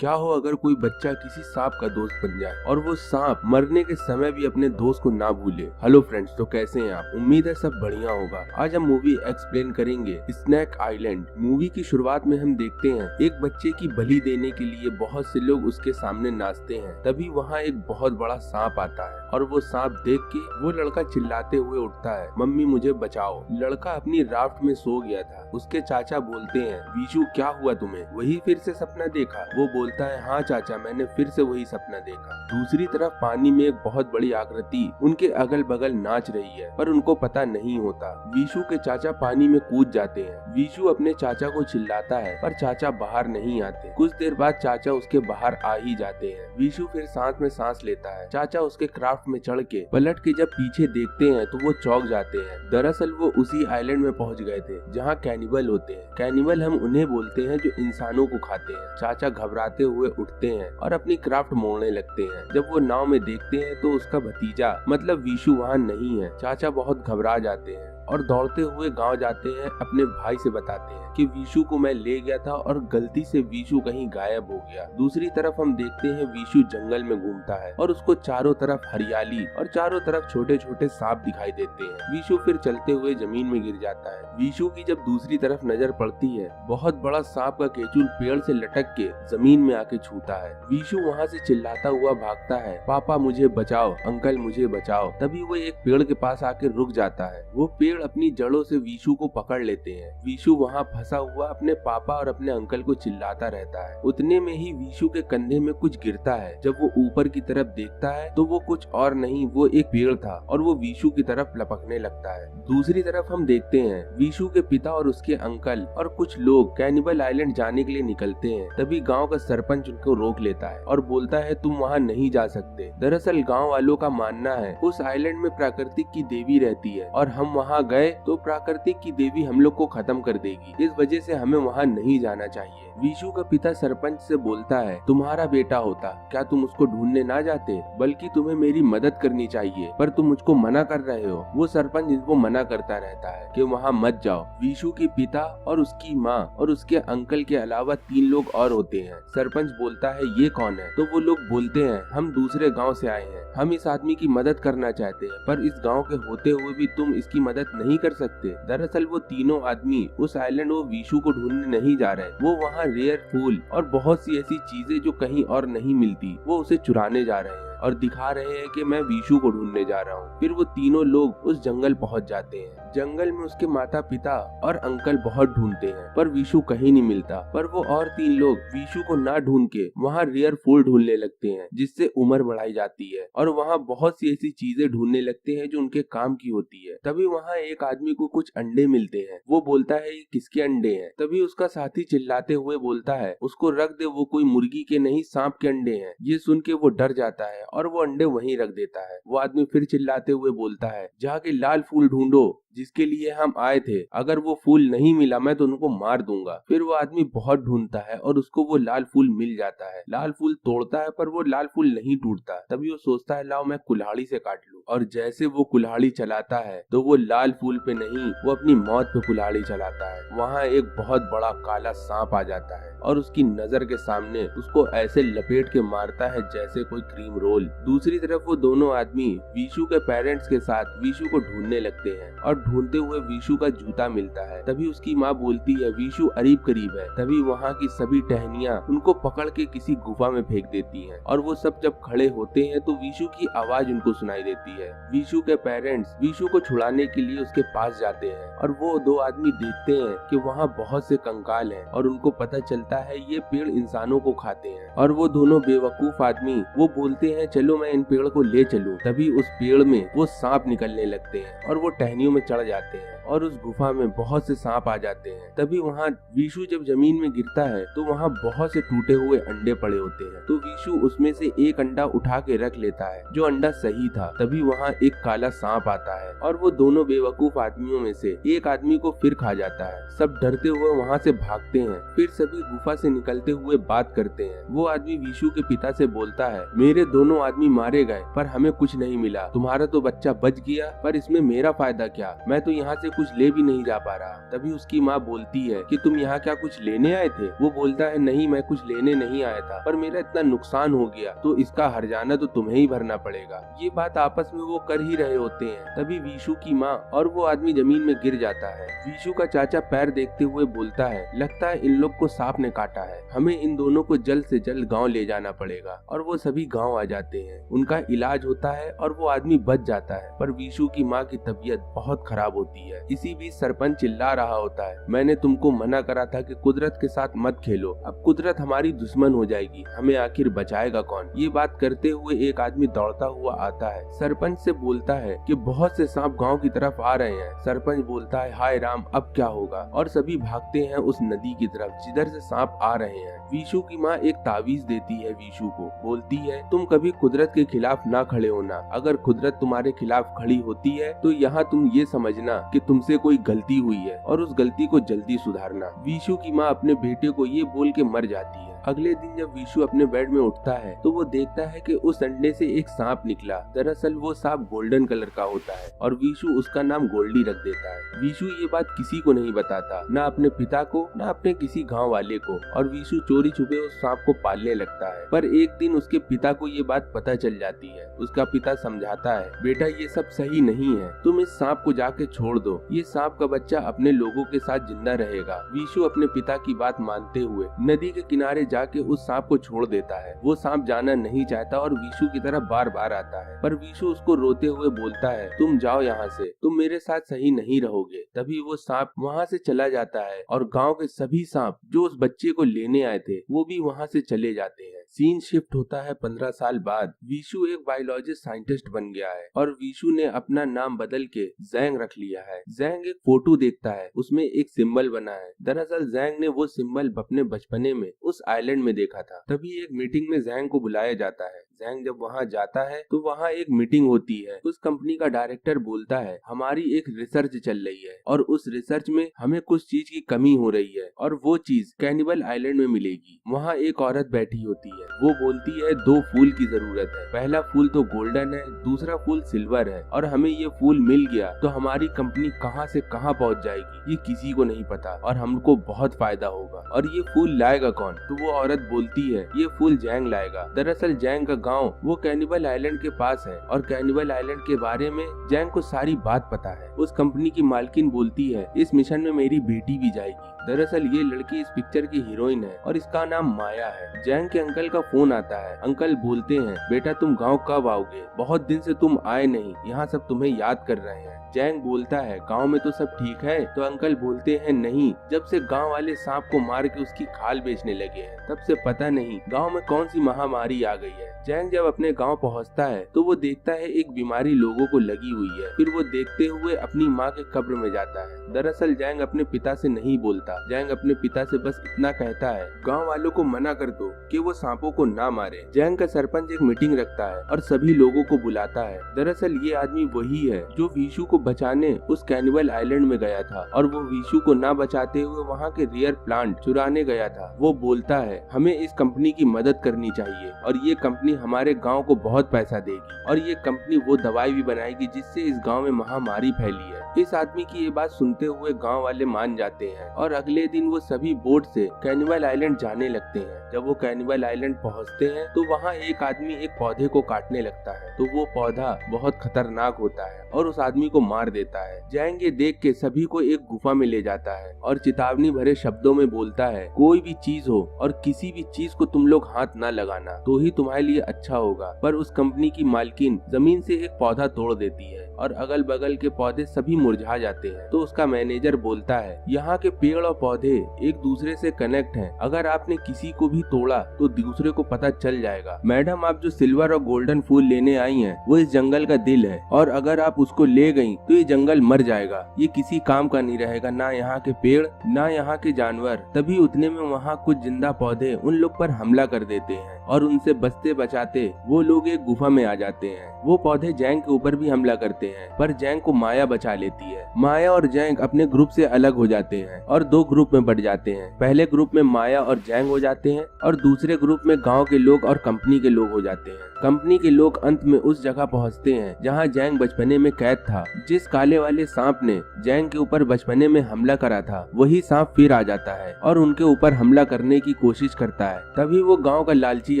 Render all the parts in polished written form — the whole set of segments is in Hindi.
क्या हो अगर कोई बच्चा किसी सांप का दोस्त बन जाए और वो सांप मरने के समय भी अपने दोस्त को ना भूले। हेलो फ्रेंड्स, तो कैसे हैं आप? उम्मीद है सब बढ़िया होगा। आज हम मूवी एक्सप्लेन करेंगे स्नेक आइलैंड। मूवी की शुरुआत में हम देखते हैं एक बच्चे की बलि देने के लिए बहुत से लोग उसके सामने नाचते हैं। तभी वहाँ एक बहुत बड़ा सांप आता है और वो सांप देख के वो लड़का चिल्लाते हुए उठता है, मम्मी मुझे बचाओ। लड़का अपनी राफ्ट में सो गया था। उसके चाचा बोलते हैं, विशु क्या हुआ तुम्हें? वही फिर से सपना देखा? वो बोलता है, हाँ चाचा, मैंने फिर से वही सपना देखा। दूसरी तरफ पानी में एक बहुत बड़ी आकृति उनके अगल बगल नाच रही है, पर उनको पता नहीं होता। विशु के चाचा पानी में कूद जाते हैं। विशु अपने चाचा को चिल्लाता है, पर चाचा बाहर नहीं आते। कुछ देर बाद चाचा उसके बाहर आ ही जाते हैं। विशु फिर सांस में सांस लेता है। चाचा उसके क्राफ्ट में चढ़ के पलट के जब पीछे देखते हैं तो वो चौंक जाते हैं। दरअसल वो उसी आइलैंड में पहुंच गए थे जहाँ कैनिबल होते हैं। कैनिबल हम उन्हें बोलते हैं जो इंसानों को खाते हैं। चाचा घबराते हुए उठते हैं और अपनी क्राफ्ट मोड़ने लगते हैं। जब वो नाव में देखते हैं तो उसका भतीजा मतलब विशु वहाँ नहीं है। चाचा बहुत घबरा जाते हैं और दौड़ते हुए गांव जाते हैं। अपने भाई से बताते हैं कि विशु को मैं ले गया था और गलती से विशु कहीं गायब हो गया। दूसरी तरफ हम देखते हैं विशु जंगल में घूमता है और उसको चारों तरफ हरियाली और चारों तरफ छोटे छोटे सांप दिखाई देते हैं। विशु फिर चलते हुए जमीन में गिर जाता है। विशु की जब दूसरी तरफ नजर पड़ती है, बहुत बड़ा सांप का केचुल पेड़ से लटक के जमीन में आके छूता है। विशु वहाँ से चिल्लाता हुआ भागता है, पापा मुझे बचाओ, अंकल मुझे बचाओ। तभी वो एक पेड़ के पास आके रुक जाता है। वो पेड़ अपनी जड़ों से विशु को पकड़ लेते हैं। विशु वहाँ फंसा हुआ अपने पापा और अपने अंकल को चिल्लाता रहता है। उतने में ही विशु के कंधे में कुछ गिरता है। जब वो ऊपर की तरफ देखता है तो वो कुछ और नहीं, वो एक पेड़ था और वो विशु की तरफ लपकने लगता है। दूसरी तरफ हम देखते हैं विशु के पिता और उसके अंकल और कुछ लोग कैनिबल आइलैंड जाने के लिए निकलते हैं। तभी गाँव का सरपंच उनको रोक लेता है और बोलता है, तुम वहाँ नहीं जा सकते। दरअसल गाँव वालों का मानना है उस आइलैंड में प्राकृतिक की देवी रहती है और हम वहाँ गए तो प्राकृतिक की देवी हम लोग को खत्म कर देगी। इस वजह से हमें वहाँ नहीं जाना चाहिए। विशु का पिता सरपंच से बोलता है, तुम्हारा बेटा होता, क्या तुम उसको ढूंढने ना जाते? बल्कि तुम्हें मेरी मदद करनी चाहिए, पर तुम मुझको मना कर रहे हो। वो सरपंच इनको मना करता रहता है कि वहाँ मत जाओ। विशु के पिता और उसकी माँ और उसके अंकल के अलावा 3 लोग और होते हैं। सरपंच बोलता है, ये कौन है? तो वो लोग बोलते हैं, हम दूसरे गाँव से आए हैं, हम इस आदमी की मदद करना चाहते हैं, पर इस गाँव के होते हुए भी तुम इसकी मदद नहीं कर सकते। दरअसल वो तीनों आदमी उस आइलैंड वो विशु को ढूंढने नहीं जा रहे। वो वहाँ रेयर फूल और बहुत सी ऐसी चीजें जो कहीं और नहीं मिलती, वो उसे चुराने जा रहे हैं और दिखा रहे हैं कि मैं विशु को ढूंढने जा रहा हूँ। फिर वो तीनों लोग उस जंगल पहुँच जाते हैं। जंगल में उसके माता पिता और अंकल बहुत ढूंढते हैं, पर विशु कहीं नहीं मिलता। पर वो और 3 लोग विशु को ना ढूंढ के वहाँ रेयर फूल ढूंढने लगते हैं, जिससे उम्र बढ़ाई जाती है और वहाँ बहुत सी ऐसी चीजें ढूंढने लगते हैं जो उनके काम की होती है। तभी वहाँ एक आदमी को कुछ अंडे मिलते हैं। वो बोलता है, ये किसके अंडे हैं? तभी उसका साथी चिल्लाते हुए बोलता है, उसको रख दे, वो कोई मुर्गी के नहीं सांप के अंडे हैं। ये सुन के वो डर जाता है और वो अंडे वहीं रख देता है। वो आदमी फिर चिल्लाते हुए बोलता है, जाके लाल फूल ढूंढो जिसके लिए हम आए थे। अगर वो फूल नहीं मिला मैं तो उनको मार दूंगा। फिर वो आदमी बहुत ढूंढता है और उसको वो लाल फूल मिल जाता है। लाल फूल तोड़ता है पर वो लाल फूल नहीं टूटता। तभी वो सोचता है, लाओ मैं कुल्हाड़ी से काट लूं। और जैसे वो कुल्हाड़ी चलाता है तो वो लाल फूल पे नहीं, वो अपनी मौत पे कुल्हाड़ी चलाता है। वहाँ एक बहुत बड़ा काला सांप आ जाता है और उसकी नजर के सामने उसको ऐसे लपेट के मारता है जैसे कोई क्रीम रोल। दूसरी तरफ वो दोनों आदमी विशु के पेरेंट्स के साथ विशु को ढूंढने लगते हैं और ढूंढते हुए विशु का जूता मिलता है। तभी उसकी माँ बोलती है, विशु करीब करीब है। तभी वहाँ की सभी टहनियाँ उनको पकड़ के किसी गुफा में फेंक देती हैं और वो सब जब खड़े होते हैं तो विशु की आवाज उनको सुनाई देती है। विशु के पेरेंट्स विशु को छुड़ाने के लिए उसके पास जाते हैं और वो 2 आदमी देखते हैं कि वहाँ बहुत से कंकाल हैं और उनको पता चलता है ये पेड़ इंसानों को खाते हैं। और वो दोनों बेवकूफ आदमी वो बोलते हैं, चलो मैं इन पेड़ को ले चलूं। तभी उस पेड़ में वो सांप निकलने लगते हैं और वो टहनियों में चढ़ जाते हैं और उस गुफा में बहुत से सांप आ जाते हैं। तभी वहाँ विशु जब जमीन में गिरता है तो वहाँ बहुत से टूटे हुए अंडे पड़े होते हैं। तो विशु उसमें से एक अंडा उठा के रख लेता है जो अंडा सही था। तभी वहाँ एक काला सांप आता है और वो दोनों बेवकूफ आदमियों में से एक आदमी को फिर खा जाता है। सब डरते हुए वहाँ से भागते हैं। फिर सभी गुफा से निकलते हुए बात करते हैं। वो आदमी विशु के पिता से बोलता है, मेरे दोनों आदमी मारे गए पर हमें कुछ नहीं मिला। तुम्हारा तो बच्चा बच गया पर इसमें मेरा फायदा क्या? मैं तो यहाँ से कुछ ले भी नहीं जा पा रहा। तभी उसकी माँ बोलती है कि तुम यहाँ क्या कुछ लेने आए थे? वो बोलता है नहीं, मैं कुछ लेने नहीं आया था, पर मेरा इतना नुकसान हो गया तो इसका हर्जाना तो तुम्हें ही भरना पड़ेगा। ये बात आपस में वो कर ही रहे होते हैं, तभी वीशु की माँ और वो आदमी जमीन में गिर जाता है। वीशु का चाचा पैर देखते हुए बोलता है, लगता है इन लोग को सांप ने काटा है, हमें इन दोनों को जल्द से जल्द गाँव ले जाना पड़ेगा। और वो सभी गाँव आ जाते हैं, उनका इलाज होता है और वो आदमी बच जाता है। पर वीशु की माँ की तबीयत बहुत खराब होती है। इसी बीच सरपंच चिल्ला रहा होता है, मैंने तुमको मना करा था कि कुदरत के साथ मत खेलो, अब कुदरत हमारी दुश्मन हो जाएगी, हमें आखिर बचाएगा कौन? ये बात करते हुए एक आदमी दौड़ता हुआ आता है, सरपंच से बोलता है कि बहुत से सांप गांव की तरफ आ रहे हैं। सरपंच बोलता है, हाय राम, अब क्या होगा? और सभी भागते हैं उस नदी की तरफ जिधर से सांप आ रहे हैं। वीशु की माँ एक तावीज देती है वीशु को, बोलती है तुम कभी कुदरत के खिलाफ ना खड़े होना, अगर कुदरत तुम्हारे खिलाफ खड़ी होती है तो यहाँ तुम ये समझना कि तुमसे कोई गलती हुई है और उस गलती को जल्दी सुधारना। वीशु की माँ अपने बेटे को ये बोल के मर जाती है। अगले दिन जब वीशु अपने बेड में उठता है तो वो देखता है कि उस अंडे से एक सांप निकला। दरअसल वो सांप गोल्डन कलर का होता है और वीशु उसका नाम गोल्डी रख देता है। वीशु ये बात किसी को नहीं बताता, ना अपने पिता को, ना अपने किसी गांव वाले को, और वीशु चोरी छुपे उस सांप को पालने लगता है। पर एक दिन उसके पिता को ये बात पता चल जाती है। उसका पिता समझाता है, बेटा ये सब सही नहीं है, तुम इस सांप को जाके छोड़ दो, ये सांप का बच्चा अपने लोगों के साथ जिंदा रहेगा। वीशु अपने पिता की बात मानते हुए नदी के किनारे जाके उस सांप को छोड़ देता है। वो सांप जाना नहीं चाहता और वीशु की तरफ बार बार आता है, पर वीशु उसको रोते हुए बोलता है, तुम जाओ यहाँ से, तुम मेरे साथ सही नहीं रहोगे। तभी वो सांप वहाँ से चला जाता है और गांव के सभी सांप जो उस बच्चे को लेने आए थे वो भी वहाँ से चले जाते हैं। सीन शिफ्ट होता है 15 साल बाद। वीशु एक बायोलॉजिस्ट साइंटिस्ट बन गया है और वीशु ने अपना नाम बदल के जैंग रख लिया है। जैंग एक फोटो देखता है, उसमें एक सिंबल बना है। दरअसल जैंग ने वो सिंबल अपने बचपने में उस आइलैंड में देखा था। तभी एक मीटिंग में जैंग को बुलाया जाता है। जैंग जब वहाँ जाता है तो वहाँ एक मीटिंग होती है। उस कंपनी का डायरेक्टर बोलता है, हमारी एक रिसर्च चल रही है और उस रिसर्च में हमें कुछ चीज की कमी हो रही है और वो चीज कैनिबल आइलैंड में मिलेगी। वहाँ एक औरत बैठी होती है, वो बोलती है 2 फूल की जरूरत है, पहला फूल तो गोल्डन है, दूसरा फूल सिल्वर है, और हमें ये फूल मिल गया तो हमारी कंपनी कहाँ से कहाँ पहुँच जाएगी ये किसी को नहीं पता और हमको बहुत फायदा होगा। और ये फूल लाएगा कौन? तो वो औरत बोलती है, ये फूल जैंग लाएगा। दरअसल जैंग का गाँव वो कैनिबल आइलैंड के पास है और कैनिबल आइलैंड के बारे में जैंग को सारी बात पता है। उस कंपनी की मालकिन बोलती है, इस मिशन में मेरी बेटी भी जाएगी। दरअसल ये लड़की इस पिक्चर की हीरोइन है और इसका नाम माया है। जैंग के अंकल का फोन आता है। अंकल बोलते हैं, बेटा तुम गांव कब आओगे? बहुत दिन से तुम आए नहीं, यहाँ सब तुम्हें याद कर रहे हैं। जैंग बोलता है, गांव में तो सब ठीक है? तो अंकल बोलते हैं, नहीं, जब से गांव वाले सांप को मार के उसकी खाल बेचने लगे हैं तब से पता नहीं गांव में कौन सी महामारी आ गई है। जैंग जब अपने गांव पहुंचता है तो वो देखता है एक बीमारी लोगों को लगी हुई है। फिर वो देखते हुए अपनी माँ के कब्र में जाता है। दरअसल जैंग अपने पिता से नहीं बोलता। जैंग अपने पिता से बस इतना कहता है, गांव वालों को मना कर दो कि वो सांपों को ना मारे। जैंग का सरपंच एक मीटिंग रखता है और सभी लोगों को बुलाता है। दरअसल ये आदमी वही है जो वीशु को बचाने उस कैनिबल आइलैंड में गया था और वो वीशु को ना बचाते हुए वहाँ के रेयर प्लांट चुराने गया था। वो बोलता है, हमें इस कंपनी की मदद करनी चाहिए और ये कंपनी हमारे गांव को बहुत पैसा देगी और ये कंपनी वो दवाई भी बनाएगी जिससे इस गांव में महामारी फैली है। इस आदमी की ये बात सुनते हुए गांव वाले मान जाते हैं और अगले दिन वो सभी बोट से कैनिबल आइलैंड जाने लगते हैं। जब वो कैनिबल आइलैंड पहुंचते हैं तो वहाँ एक आदमी एक पौधे को काटने लगता है तो वो पौधा बहुत खतरनाक होता है और उस आदमी को मार देता है। जैंग ये देख के सभी को एक गुफा में ले जाता है और चेतावनी भरे शब्दों में बोलता है, कोई भी चीज हो और किसी भी चीज को तुम लोग हाथ ना लगाना तो ही तुम्हारे लिए अच्छा होगा। पर उस कंपनी की मालकिन जमीन से एक पौधा तोड़ देती है और अगल बगल के पौधे सभी मुरझा जाते हैं। तो उसका मैनेजर बोलता है, यहाँ के पेड़ और पौधे एक दूसरे से कनेक्ट हैं, अगर आपने किसी को भी तोड़ा तो दूसरे को पता चल जाएगा। मैडम, आप जो सिल्वर और गोल्डन फूल लेने आई हैं वो इस जंगल का दिल है और अगर आप उसको ले गई तो ये जंगल मर जाएगा, ये किसी काम का नहीं रहेगा, ना यहाँ के पेड़ ना यहाँ के जानवर। तभी उतने में वहाँ कुछ जिंदा पौधे उन लोग पर हमला कर देते हैं और उनसे बचते बचाते वो लोग एक गुफा में आ जाते हैं। वो पौधे जैंग के ऊपर भी हमला करते हैं, पर जैंग को माया बचा लेती है। माया और जैंग अपने ग्रुप से अलग हो जाते हैं और दो ग्रुप में बट जाते हैं। पहले ग्रुप में माया और जैंग हो जाते हैं और दूसरे ग्रुप में गांव के लोग और कंपनी के लोग हो जाते हैं। कंपनी के लोग अंत में उस जगह पहुंचते हैं जहां जैंग बचपने में कैद था। जिस काले वाले सांप ने जैंग के ऊपर बचपने में हमला करा था, वही सांप फिर आ जाता है और उनके ऊपर हमला करने की कोशिश करता है। तभी वो गांव का लालची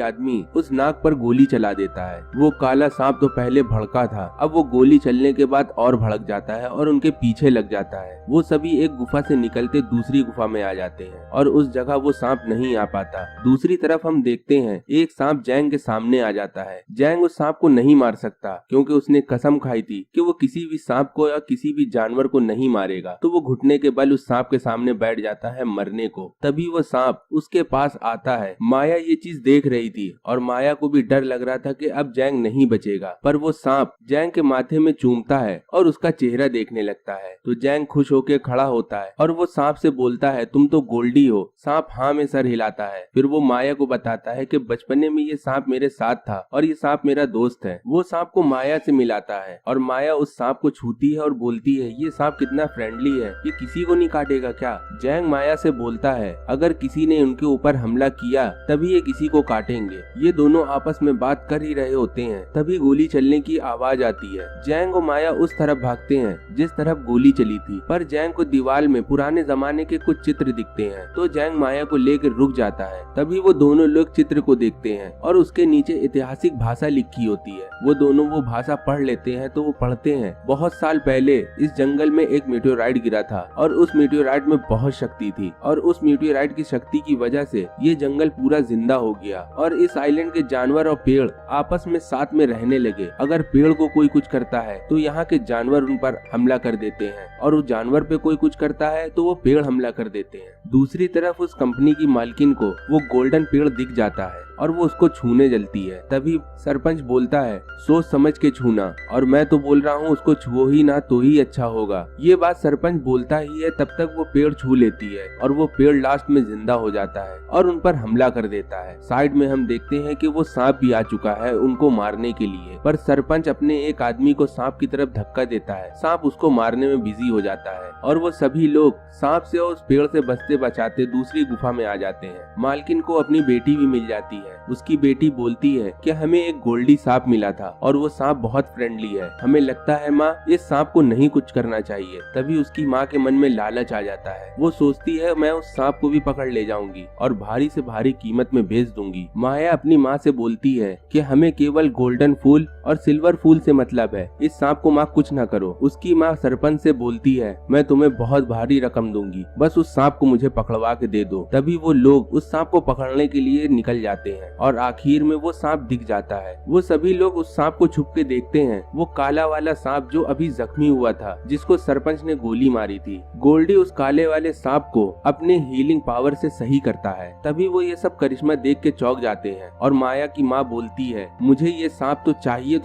आदमी उस नाग पर गोली चला देता है। वो काला सांप तो पहले भड़का था, अब वो गोली चलने के बाद और भड़क जाता है और उनके पीछे लग जाता है। वो सभी एक गुफा से निकलते दूसरी गुफा में आ जाते हैं और उस जगह वो सांप नहीं आ पाता। दूसरी तरफ हम देखते हैं एक सांप जैंग के सामने आ जाता है। जैंग उस सांप को नहीं मार सकता क्योंकि उसने कसम खाई थी कि वो किसी भी सांप को या किसी भी जानवर को नहीं मारेगा। तो वो घुटने के बल उस सांप के सामने बैठ जाता है मरने को। तभी वो सांप उसके पास आता है। माया ये चीज देख रही थी और माया को भी डर लग रहा था कि अब जैंग नहीं बचेगा, पर वो सांप जैंग के माथे में चूमता है और उसका चेहरा देखने लगता है। तो जैंग खुश होकर खड़ा होता है और वो सांप से बोलता है, तुम तो गोल्डी हो। सांप हाँ में सर हिलाता है। फिर वो माया को बताता है कि बचपने में ये सांप मेरे साथ था और ये सांप मेरा दोस्त है। वो सांप को माया से मिलाता है और माया उस सांप को छूती है और बोलती है, ये सांप कितना फ्रेंडली है, ये किसी को नहीं काटेगा क्या? जैंग माया से बोलता है, अगर किसी ने उनके ऊपर हमला किया तभी ये किसी को काटेंगे। ये दोनों आपस में बात कर ही रहे होते हैं, तभी गोली चलने की आवाज आती है। जैंग और माया उस तरफ भागते हैं जिस तरफ गोली चली थी, पर जैंग को दीवार में पुराने जमाने के कुछ चित्र दिखते हैं। तो जैंग माया को लेकर रुक जाता है। तभी वो दोनों लोग चित्र को देखते हैं और उसके नीचे ऐतिहासिक भाषा लिखी होती है। वो दोनों वो भाषा पढ़ लेते हैं। तो वो पढ़ते हैं, बहुत साल पहले इस जंगल में एक मीटेओराइट गिरा था और उस मीटेओराइट में बहुत शक्ति थी और उस मीटेओराइट की शक्ति की वजह से ये जंगल पूरा जिंदा हो गया और इस आइलैंड के जानवर और पेड़ आपस में साथ में रहने लगे। अगर पेड़ को कोई कुछ करता है तो यहाँ के जानवर उन पर हमला कर देते हैं और उस जानवर पे कोई कुछ करता है तो वो पेड़ हमला कर देते हैं। दूसरी तरफ उस कंपनी की मालकिन को वो गोल्डन पेड़ दिख जाता है और वो उसको छूने जलती है। तभी सरपंच बोलता है, सोच समझ के छूना, और मैं तो बोल रहा हूँ उसको छुओ ही ना तो ही अच्छा होगा। ये बात सरपंच बोलता ही है, तब तक वो पेड़ छू लेती है और वो पेड़ लास्ट में जिंदा हो जाता है और उन पर हमला कर देता है। साइड में हम देखते हैं कि वो सांप भी आ चुका है उनको मारने के लिए, पर सरपंच अपने एक आदमी को सांप की तरफ धक्का देता है। सांप उसको मारने में बिजी हो जाता है और वो सभी लोग सांप से और उस पेड़ से बचते बचाते दूसरी गुफा में आ जाते हैं। मालकिन को अपनी बेटी भी मिल जाती है। उसकी बेटी बोलती है कि हमें एक गोल्डी सांप मिला था और वो सांप बहुत फ्रेंडली है, हमें लगता है माँ इस सांप को नहीं कुछ करना चाहिए। तभी उसकी माँ के मन में लालच आ जाता है। वो सोचती है मैं उस सांप को भी पकड़ ले जाऊंगी और भारी से भारी कीमत में बेच दूंगी। माया अपनी माँ से बोलती है कि हमें केवल गोल्डन फूल और सिल्वर फूल से मतलब है, इस सांप को माँ कुछ न करो। उसकी माँ सरपंच से बोलती है मैं तुम्हें बहुत भारी रकम दूंगी, बस उस सांप को मुझे पकड़वा के दे दो। तभी वो लोग उस सांप को पकड़ने के लिए निकल जाते हैं और आखिर में वो सांप दिख जाता है। वो सभी लोग उस सांप को छुप के देखते हैं। वो काला वाला सांप जो अभी जख्मी हुआ था, जिसको सरपंच ने गोली मारी थी। गोल्डी उस काले वाले सांप को अपने हीलिंग पावर से सही करता है। तभी वो ये सब करिश्मा देख के चौंक जाते हैं और माया की माँ बोलती है मुझे ये सांप तो चाहिए,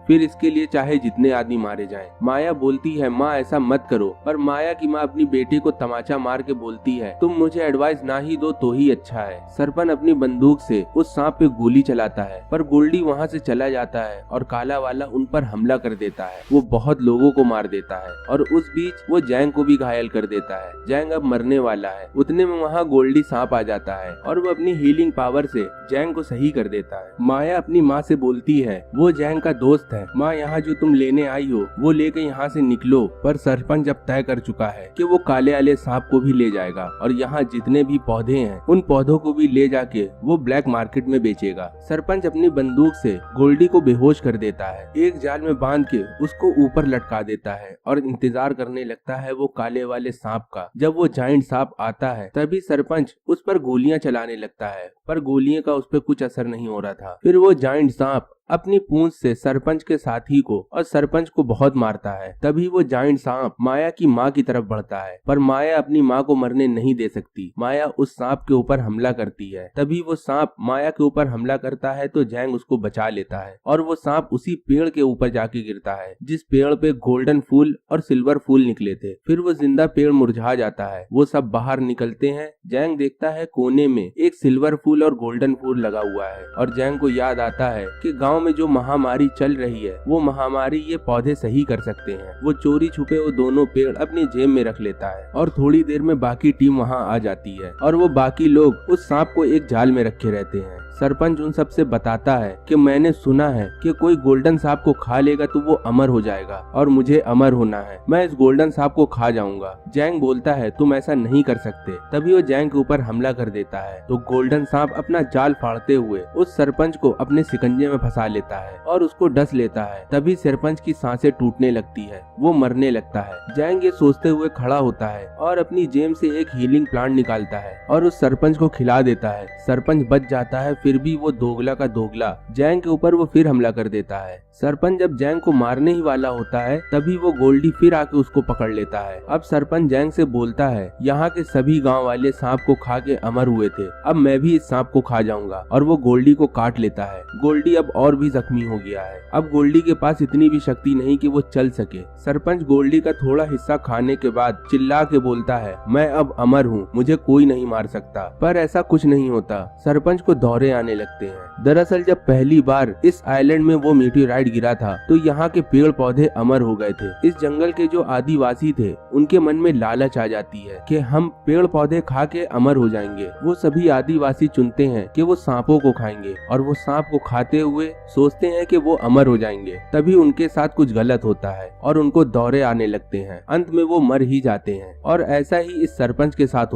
फिर इसके लिए चाहे जितने आदमी मारे जाएं। माया बोलती है माँ ऐसा मत करो, पर माया की माँ अपनी बेटी को तमाचा मार के बोलती है तुम मुझे एडवाइस ना ही दो तो ही अच्छा है। सरपंच अपनी बंदूक से उस सांप पे गोली चलाता है, पर गोल्डी वहाँ से चला जाता है और काला वाला उन पर हमला कर देता है। वो बहुत लोगों को मार देता है और उस बीच वो जैंग को भी घायल कर देता है। जैंग अब मरने वाला है। उतने में वहाँ गोल्डी सांप आ जाता है और वो अपनी हीलिंग पावर से जैंग को सही कर देता है। माया अपनी माँ से बोलती है वो जैंग का दोस्त है, माँ यहाँ जो तुम लेने आई हो वो लेके यहाँ से निकलो। पर सरपंच अब तय कर चुका है कि वो काले वाले सांप को भी ले जाएगा और यहाँ जितने भी पौधे हैं उन पौधों को भी ले जाके वो ब्लैक मार्केट में बेचेगा। सरपंच अपनी बंदूक से गोल्डी को बेहोश कर देता है, एक जाल में बांध के उसको ऊपर लटका देता है और इंतजार करने लगता है वो काले वाले सांप का। जब वो जायंट सांप आता है तभी सरपंच उस पर गोलियां चलाने लगता है, पर गोलियों का उस पर कुछ असर नहीं हो रहा था। फिर वो जायंट सांप अपनी पूंछ से सरपंच के साथी को और सरपंच को बहुत मारता है। तभी वो जायंट सांप माया की माँ की तरफ बढ़ता है, पर माया अपनी माँ को मरने नहीं दे सकती। माया उस सांप के ऊपर हमला करती है। तभी वो सांप माया के ऊपर हमला करता है तो जैंग उसको बचा लेता है और वो सांप उसी पेड़ के ऊपर जाके गिरता है जिस पेड़ पे गोल्डन फूल और सिल्वर फूल निकले थे। फिर वो जिंदा पेड़ मुरझा जाता है। वो सब बाहर निकलते हैं। जैंग देखता है कोने में एक सिल्वर फूल और गोल्डन फूल लगा हुआ है और जैंग को याद आता है कि गाँव गांव में जो महामारी चल रही है वो महामारी ये पौधे सही कर सकते हैं। वो चोरी छुपे वो दोनों पेड़ अपनी जेब में रख लेता है और थोड़ी देर में बाकी टीम वहाँ आ जाती है और वो बाकी लोग उस सांप को एक जाल में रखे रहते हैं। सरपंच उन सबसे बताता है कि मैंने सुना है कि कोई गोल्डन सांप को खा लेगा तो वो अमर हो जाएगा और मुझे अमर होना है, मैं इस गोल्डन सांप को खा जाऊंगा। जैंग बोलता है तुम ऐसा नहीं कर सकते। तभी वो जैंग के ऊपर हमला कर देता है तो गोल्डन सांप अपना जाल फाड़ते हुए उस सरपंच को अपने शिकंजे में फंसा लेता है और उसको डस लेता है। तभी सरपंच की सांसें टूटने लगती है, वो मरने लगता है। जैंग ये सोचते हुए खड़ा होता है और अपनी जेब से एक हीलिंग प्लांट निकालता है और उस सरपंच को खिला देता है। सरपंच बच जाता है, फिर भी वो दोगला का दोगला जैंग के ऊपर वो फिर हमला कर देता है। सरपंच जब जैंग को मारने ही वाला होता है तभी वो गोल्डी फिर आके उसको पकड़ लेता है। अब सरपंच जैंग से बोलता है यहाँ के सभी गांव वाले सांप को खा के अमर हुए थे, अब मैं भी इस सांप को खा जाऊंगा और वो गोल्डी को काट लेता है। गोल्डी अब और भी जख्मी हो गया है। अब गोल्डी के पास इतनी भी शक्ति नहीं कि वो चल सके। सरपंच गोल्डी का थोड़ा हिस्सा खाने के बाद चिल्ला के बोलता है मैं अब अमर हूँ, मुझे कोई नहीं मार सकता। पर ऐसा कुछ नहीं होता, सरपंच को दौरे आने लगते हैं। दरअसल जब पहली बार इस आइलैंड में वो मीटेराइट गिरा था तो यहाँ के पेड़ पौधे अमर हो गए थे। इस जंगल के जो आदिवासी थे उनके मन में लालच आ जाती है कि हम पेड़ पौधे खा के अमर हो जाएंगे। वो सभी आदिवासी चुनते हैं कि वो सांपों को खाएंगे और वो सांप को खाते हुए सोचते हैं कि वो अमर हो जाएंगे। तभी उनके साथ कुछ गलत होता है और उनको दौरे आने लगते हैं। अंत में वो मर ही जाते हैं और ऐसा ही इस सरपंच के साथ